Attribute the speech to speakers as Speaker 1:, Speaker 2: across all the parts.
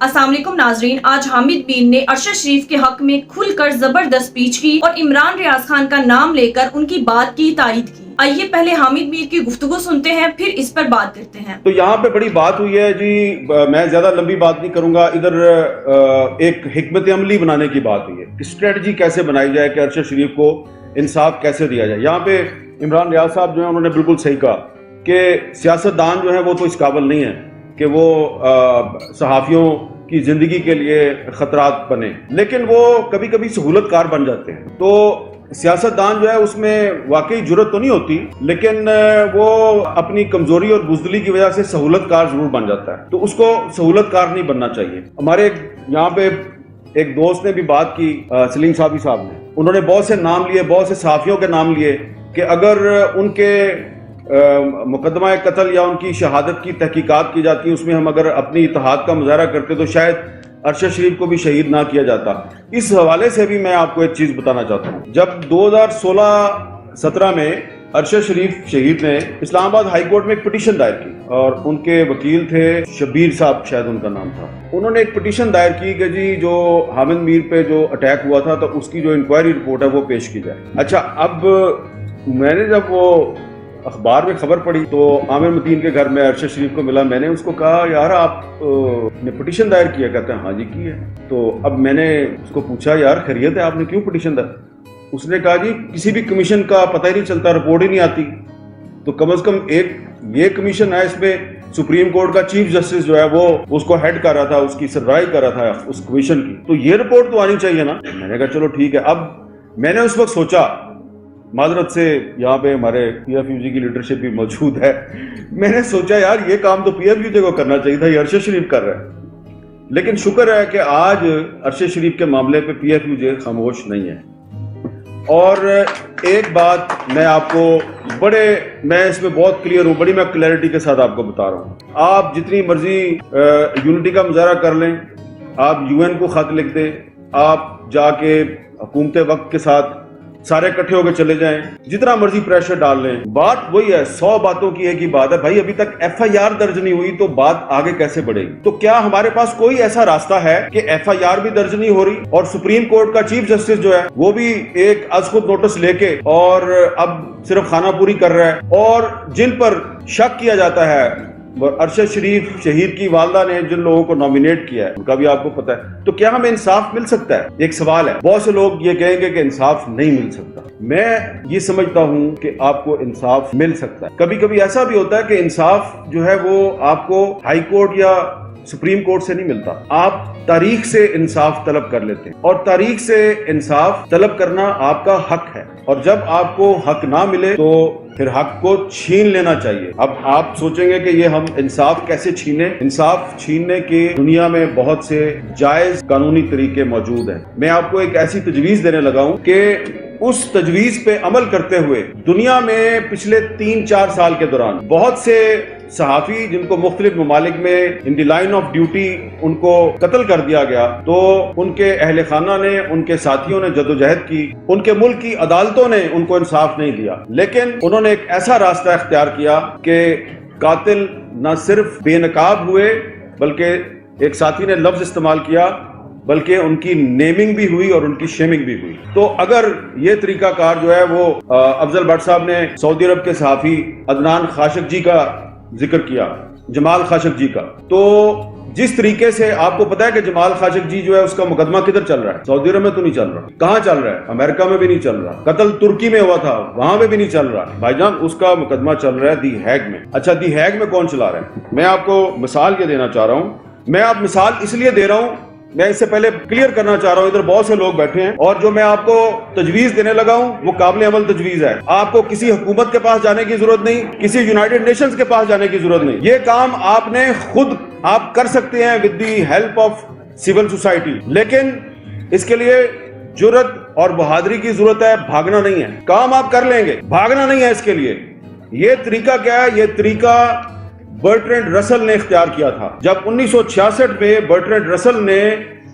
Speaker 1: अस्सलाम वालेकुम नाजरीन, आज हामिद मीर ने अरशद शरीफ के हक में खुलकर जबरदस्त स्पीच की और इमरान रियाज खान का नाम लेकर उनकी बात की तारीद की। आइए पहले हामिद मीर की गुफ्तगू सुनते हैं, फिर इस पर बात करते हैं।
Speaker 2: तो यहाँ पे बड़ी बात हुई है जी, मैं ज्यादा लंबी बात नहीं करूंगा। इधर एक हिकमत अमली बनाने की बात हुई है, स्ट्रेटजी कैसे बनाई जाए कि अरशद शरीफ को इंसाफ कैसे दिया जाए। यहाँ पे इमरान रियाज साहब जो है उन्होंने बिल्कुल सही कहा कि सियासतदान जो है वो तो इस काबिल नहीं है कि वो सहाफ़ियों की जिंदगी के लिए खतरात बने, लेकिन वो कभी कभी सहूलतकार बन जाते हैं। तो सियासतदान जो है उसमें वाकई जुर्रत तो नहीं होती, लेकिन वो अपनी कमजोरी और बुज़दिली की वजह से सहूलतकार जरूर बन जाता है। तो उसको सहूलतकार नहीं बनना चाहिए। हमारे यहाँ पे एक दोस्त ने भी बात की, सलीम साबी साहब ने, उन्होंने बहुत से नाम लिए, बहुत से सहाफ़ियों के नाम लिए कि अगर उनके मुकदमा कत्ल या उनकी शहादत की तहकीकात की जाती है, उसमें हम अगर अपनी इत्तेहाद का मुजाहरा करते तो शायद अरशद शरीफ को भी शहीद ना किया जाता। इस हवाले से भी मैं आपको एक चीज बताना चाहता हूँ। जब 2016-17 में अरशद शरीफ शहीद ने इस्लामाबाद हाई कोर्ट में एक पिटीशन दायर की और उनके वकील थे शबीर साहब, शायद उनका नाम था। उन्होंने एक पिटीशन दायर की कि जी जो हामिद मीर पे जो अटैक हुआ था तो उसकी जो इंक्वायरी रिपोर्ट है वो पेश की जाए। अच्छा, अब मैंने जब वो अखबार में खबर पड़ी तो आमिर मतीन के घर में अरशद शरीफ को मिला। मैंने उसको कहा, यार आप ने पिटीशन दायर किया? कहते हैं हाँ जी की है। तो अब मैंने उसको पूछा, यार खैरियत है, आपने क्यों पिटीशन दायर? उसने कहा जी किसी भी कमीशन का पता ही नहीं चलता, रिपोर्ट ही नहीं आती, तो कम से कम एक ये कमीशन है, इसमें सुप्रीम कोर्ट का चीफ जस्टिस जो है वो उसको हेड कर रहा था, उसकी सरबराही कर रहा था उस कमीशन की, तो ये रिपोर्ट तो आनी चाहिए ना। मैंने कहा चलो ठीक है। अब मैंने उस वक्त सोचा, माजरत से यहाँ पे हमारे पीएफयूजी की लीडरशिप भी मौजूद है, मैंने सोचा यार ये काम तो पीएफयूजी को करना चाहिए था, ये अरशद शरीफ कर रहा है। लेकिन शुक्र है कि आज अरशद शरीफ के मामले पे पीएफयूजी खामोश नहीं है। और एक बात मैं आपको मैं इसमें बहुत क्लियर हूँ, बड़ी मैं क्लैरिटी के साथ आपको बता रहा हूँ। आप जितनी मर्जी यूनिटी का मुजाहरा कर लें, आप यूएन को खत लिख दें, आप जाके हुकूमत वक्त के साथ सारे इकट्ठे होकर चले जाएं, जितना मर्जी प्रेशर डाल लें, बात वही है। 100 बातों की एक ही बात है भाई, अभी तक एफआईआर दर्ज नहीं हुई तो बात आगे कैसे बढ़ेगी? तो क्या हमारे पास कोई ऐसा रास्ता है कि एफआईआर भी दर्ज नहीं हो रही और सुप्रीम कोर्ट का चीफ जस्टिस जो है वो भी एक आज खुद नोटिस लेके और अब सिर्फ खानापूरी कर रहा है? और जिन पर शक किया जाता है, अरशद शरीफ शहीद की वालदा ने जिन लोगों को नॉमिनेट किया है उनका भी आपको पता है, तो क्या हमें इंसाफ मिल सकता है? एक सवाल है। बहुत से लोग ये कहेंगे कि इंसाफ नहीं मिल सकता। मैं ये समझता हूं कि आपको इंसाफ मिल सकता है। कभी कभी ऐसा भी होता है कि इंसाफ जो है वो आपको हाई कोर्ट या सुप्रीम कोर्ट से नहीं मिलता, आप तारीख से इंसाफ तलब कर लेते हैं, और तारीख से इंसाफ तलब करना आपका हक है। और जब आपको हक ना मिले तो फिर हक को छीन लेना चाहिए। अब आप सोचेंगे कि ये हम इंसाफ कैसे छीने? इंसाफ छीनने की दुनिया में बहुत से जायज कानूनी तरीके मौजूद हैं। मैं आपको एक ऐसी तजवीज देने लगा हूं कि उस तजवीज पे अमल करते हुए दुनिया में पिछले 3-4 साल के दौरान बहुत से सहाफी जिनको मुख्तलिफ ममालिक में in the line of duty उनको कत्ल कर दिया गया, तो उनके अहले खाना ने, उनके साथियों ने जदोजहद की, उनके मुल्क की अदालतों ने उनको इंसाफ नहीं दिया, लेकिन उन्होंने एक ऐसा रास्ता इख्तियार किया कि कातिल न सिर्फ बेनकाब हुए बल्कि एक साथी ने लफ्ज इस्तेमाल किया, बल्कि उनकी नेमिंग भी हुई और उनकी शेमिंग भी हुई। तो अगर ये तरीकाकार जो है वो अफजल भट्ट साहब ने सऊदी अरब के सहाफी अदनान खाशक जी का जिक्र किया, जमाल खाशक जी का, तो जिस तरीके से आपको पता है कि जमाल खाशक जी जो है उसका मुकदमा किधर चल रहा है? सऊदी अरब में तो नहीं चल रहा। कहाँ चल रहा है? अमेरिका में भी नहीं चल रहा। कत्ल तुर्की में हुआ था, वहां पे भी नहीं चल रहा भाईजान, उसका मुकदमा चल रहा है दी हैग में। अच्छा, दी हैग में कौन चला रहा है? मैं आपको मिसाल ये देना चाह रहा हूँ। मैं आप मिसाल इसलिए दे रहा हूँ, मैं इससे पहले क्लियर करना चाह रहा हूं, इधर बहुत से लोग बैठे हैं और जो मैं आपको तजवीज देने लगा हूं वो काबिल अमल तजवीज है। आपको किसी हुकूमत के पास जाने की जरूरत नहीं, किसी यूनाइटेड नेशंस के पास जाने की जरूरत नहीं। ये काम आपने खुद आप कर सकते हैं with the help of civil society, लेकिन इसके लिए जुर्रत और बहादुरी की जरूरत है, भागना नहीं है। काम आप कर लेंगे, भागना नहीं है। इसके लिए ये तरीका क्या है? ये तरीका बर्ट्रैंड रसल ने इख्तियार किया था। जब 1966 में बर्ट्रैंड रसल ने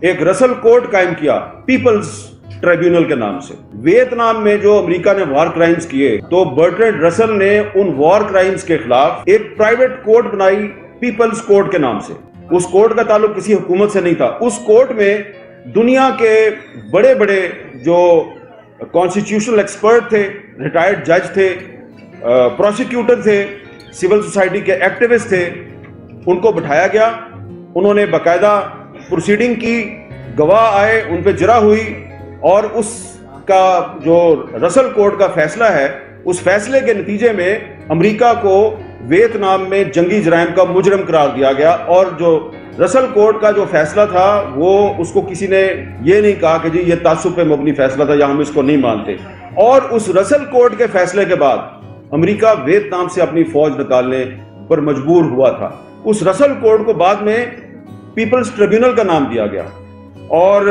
Speaker 2: एक रसल कोर्ट कायम किया पीपल्स ट्रिब्यूनल के नाम से, वियतनाम में जो अमेरिका ने वॉर क्राइम्स किए, तो बर्ट्रैंड रसल ने उन वॉर क्राइम्स के खिलाफ एक प्राइवेट कोर्ट बनाई पीपल्स कोर्ट के नाम से। اس کورٹ کا تعلق کسی حکومت سے نہیں تھا. اس کورٹ میں دنیا کے بڑے بڑے جو کانسٹیٹیوشنل ایکسپرٹ تھے, ریٹائرڈ جج تھے, پروسیکیوٹر تھے, سول سوسائٹی کے ایکٹیوسٹ تھے, ان کو بٹھایا گیا. انہوں نے باقاعدہ پروسیڈنگ کی, گواہ آئے, ان پہ جرح ہوئی, اور اس کا جو رسل کورٹ کا فیصلہ ہے, اس فیصلے کے نتیجے میں امریکہ کو ویتنام میں جنگی جرائم کا مجرم قرار دیا گیا. اور جو رسل کورٹ کا جو فیصلہ تھا وہ اس کو کسی نے یہ نہیں کہا کہ جی یہ تعصب پہ مبنی فیصلہ تھا یا ہم اس کو نہیں مانتے. اور اس رسل کورٹ کے فیصلے کے بعد امریکہ ویتنام سے اپنی فوج نکالنے پر مجبور ہوا تھا. اس رسل کورٹ کو بعد میں پیپلز ٹریبیونل کا نام دیا گیا. اور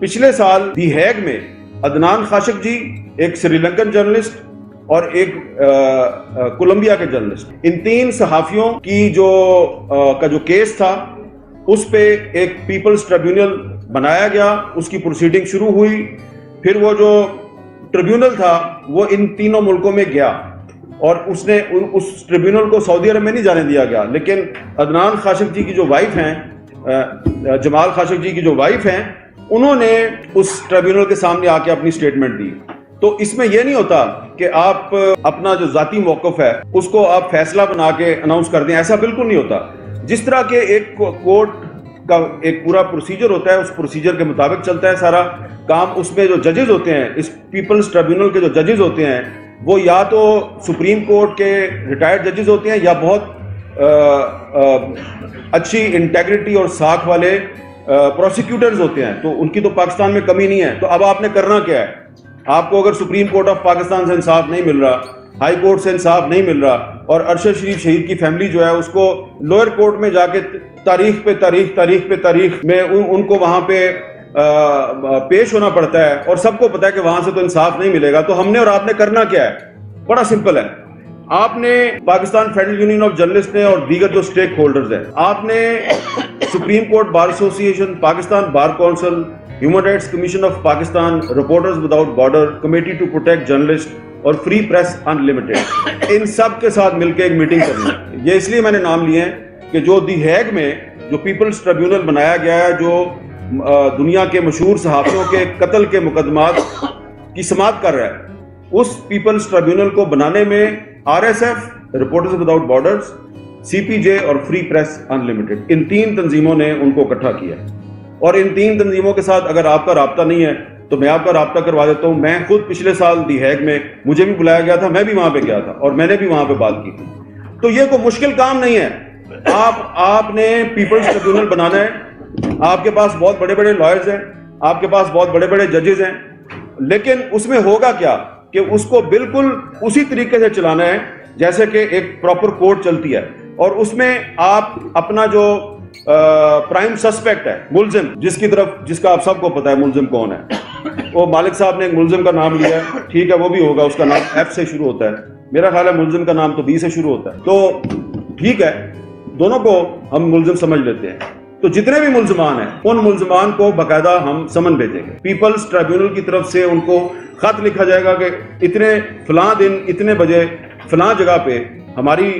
Speaker 2: پچھلے سال دی ہیگ میں عدنان خاشق جی, ایک سری لنکن جرنلسٹ اور ایک کولمبیا کے جرنلسٹ, ان 3 صحافیوں کی جو کیس تھا اس پہ ایک پیپلز ٹریبیونل بنایا گیا. اس کی پروسیڈنگ شروع ہوئی. پھر وہ جو ٹریبیونل تھا وہ ان تینوں ملکوں میں گیا, اور اس ٹریبیونل کو سعودی عرب میں نہیں جانے دیا گیا. لیکن عدنان خاشق جی کی جو وائف ہیں, جمال خاشق جی کی جو وائف ہیں, انہوں نے اس ٹریبیونل کے سامنے آ کے اپنی سٹیٹمنٹ دی. تو اس میں یہ نہیں ہوتا کہ آپ اپنا جو ذاتی موقف ہے اس کو آپ فیصلہ بنا کے اناؤنس کر دیں, ایسا بالکل نہیں ہوتا. جس طرح کے ایک کورٹ کا ایک پورا پروسیجر ہوتا ہے, اس پروسیجر کے مطابق چلتا ہے سارا کام. اس میں جو ججز ہوتے ہیں, اس پیپلز ٹریبیونل کے جو ججز ہوتے ہیں, وہ یا تو سپریم کورٹ کے ریٹائرڈ ججز ہوتے ہیں یا بہت اچھی انٹیگریٹی اور ساکھ والے پروسیکیوٹرز ہوتے ہیں. تو ان کی تو پاکستان میں کمی نہیں ہے. تو اب آپ نے کرنا کیا ہے؟ آپ کو اگر سپریم کورٹ آف پاکستان سے انصاف نہیں مل رہا, ہائی کورٹ سے انصاف نہیں مل رہا, اور ارشد شریف شہید کی فیملی جو ہے اس کو لوئر کورٹ میں جا کے تاریخ پہ تاریخ میں ان کو وہاں پہ پیش ہونا پڑتا ہے, اور سب کو پتا ہے کہ وہاں سے تو انصاف نہیں ملے گا. تو ہم نے اور آپ نے کرنا کیا ہے؟ بڑا سمپل ہے. آپ نے Pakistan federal union of journalist نے اور دیگر جو سٹیک ہولڈرز ہیں, آپ نے supreme court bar association, Pakistan bar council, human rights commission of Pakistan, reporters without border, committee to protect journalist اور فری پریس ان لمیٹڈ, ان سب کے ساتھ مل کے ایک میٹنگ کرنی ہے. یہ اس لیے میں نے نام لیے ہیں کہ جو دی ہیگ میں جو پیپلز ٹریبیونل بنایا گیا ہے, جو دنیا کے مشہور صحافیوں کے قتل کے مقدمات کی سماعت کر رہا ہے, اس پیپلز ٹریبیونل کو بنانے میں RSF, reporters without borders, CPJ اور فری پریس ان لمیٹڈ, ان 3 تنظیموں نے ان کو اکٹھا کیا. اور ان 3 تنظیموں کے ساتھ اگر آپ کا رابطہ نہیں ہے تو میں آپ کا رابطہ کروا دیتا ہوں. میں خود پچھلے سال دی ہیگ میں مجھے بھی بلایا گیا تھا, میں بھی وہاں پہ گیا تھا, اور میں نے بھی وہاں پہ بات کی تھی. تو یہ کوئی مشکل کام نہیں ہے. آپ نے پیپلز ٹریبیونل بنانا ہے. آپ کے پاس بہت بڑے بڑے لائرز ہیں, آپ کے پاس بہت بڑے بڑے ججز ہیں, لیکن اس میں ہوگا کیا کہ اس کو بالکل اسی طریقے سے چلانا ہے جیسے کہ ایک پراپر کورٹ چلتی ہے. اور اس میں آپ اپنا جو پرائم سسپیکٹ ہے, ملزم, جس کا آپ سب کو پتا ہے ملزم کون ہے, وہ مالک صاحب نے ایک ملزم کا نام لیا ہے, ٹھیک ہے, وہ بھی ہوگا, اس کا نام F سے شروع ہوتا ہے. میرا خیال ہے ملزم کا نام تو B سے شروع ہوتا ہے. تو ٹھیک ہے, دونوں کو ہم ملزم سمجھ لیتے ہیں. تو جتنے بھی ملزمان ہیں ان ملزمان کو باقاعدہ ہم سمن بھیجیں گے. پیپلز ٹریبیونل کی طرف سے ان کو خط لکھا جائے گا کہ اتنے فلاں دن اتنے بجے فلاں جگہ پہ ہماری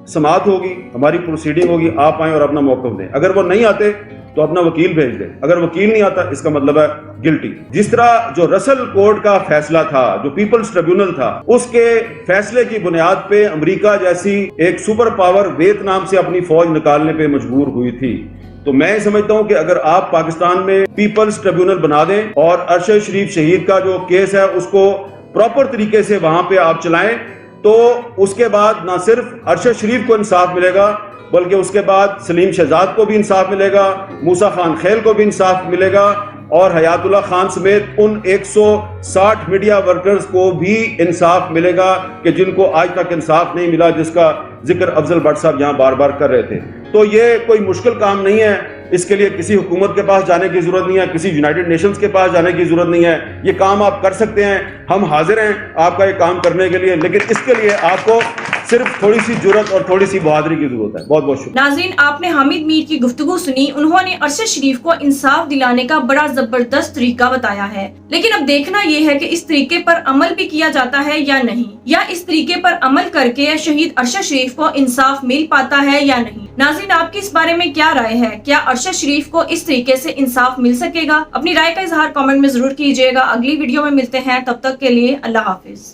Speaker 2: سماعت ہوگی, ہماری پروسیڈنگ ہوگی, آپ آئیں اور اپنا موقف دیں. اگر وہ نہیں آتے تو اپنا وکیل بھیج دیں. اگر وکیل نہیں آتا اس کا مطلب ہے گلٹی. جس طرح جو رسل کورٹ کا فیصلہ تھا, جو پیپلز ٹریبیونل تھا, اس کے فیصلے کی بنیاد پہ امریکہ جیسی ایک سپر پاور ویتنام سے اپنی فوج نکالنے پہ مجبور ہوئی تھی. تو میں سمجھتا ہوں کہ اگر آپ پاکستان میں پیپلز ٹریبیونل بنا دیں اور ارشد شریف شہید کا جو کیس ہے اس کو پراپر طریقے سے وہاں پہ آپ چلائیں, تو اس کے بعد نہ صرف ارشد شریف کو انصاف ملے گا بلکہ اس کے بعد سلیم شہزاد کو بھی انصاف ملے گا, موسیٰ خان خیل کو بھی انصاف ملے گا, اور حیات اللہ خان سمیت ان 160 میڈیا ورکرز کو بھی انصاف ملے گا کہ جن کو آج تک انصاف نہیں ملا, جس کا ذکر افضل بٹ صاحب یہاں بار بار کر رہے تھے. تو یہ کوئی مشکل کام نہیں ہے. اس کے لیے کسی حکومت کے پاس جانے کی ضرورت نہیں ہے, کسی یونائٹڈ نیشنز کے پاس جانے کی ضرورت نہیں ہے. یہ کام آپ کر سکتے ہیں, ہم حاضر ہیں آپ کا یہ کام کرنے کے لیے, لیکن اس کے لیے آپ کو صرف تھوڑی سی جرأت اور تھوڑی سی بہادری کی ضرورت ہے. بہت بہت شکریہ.
Speaker 1: ناظرین, آپ نے حامد میر کی گفتگو سنی. انہوں نے ارشد شریف کو انصاف دلانے کا بڑا زبردست طریقہ بتایا ہے, لیکن اب دیکھنا یہ ہے کہ اس طریقے پر عمل بھی کیا جاتا ہے یا نہیں. या इस तरीके पर अमल करके शहीद अरशद शरीफ को इंसाफ मिल पाता है या नहीं। नाज़रीन, आपकी इस बारे में क्या राय है? क्या अरशद शरीफ को इस तरीके से इंसाफ मिल सकेगा? अपनी राय का इजहार कमेंट में जरूर कीजिएगा। अगली वीडियो में मिलते हैं, तब तक के लिए अल्लाह हाफिज।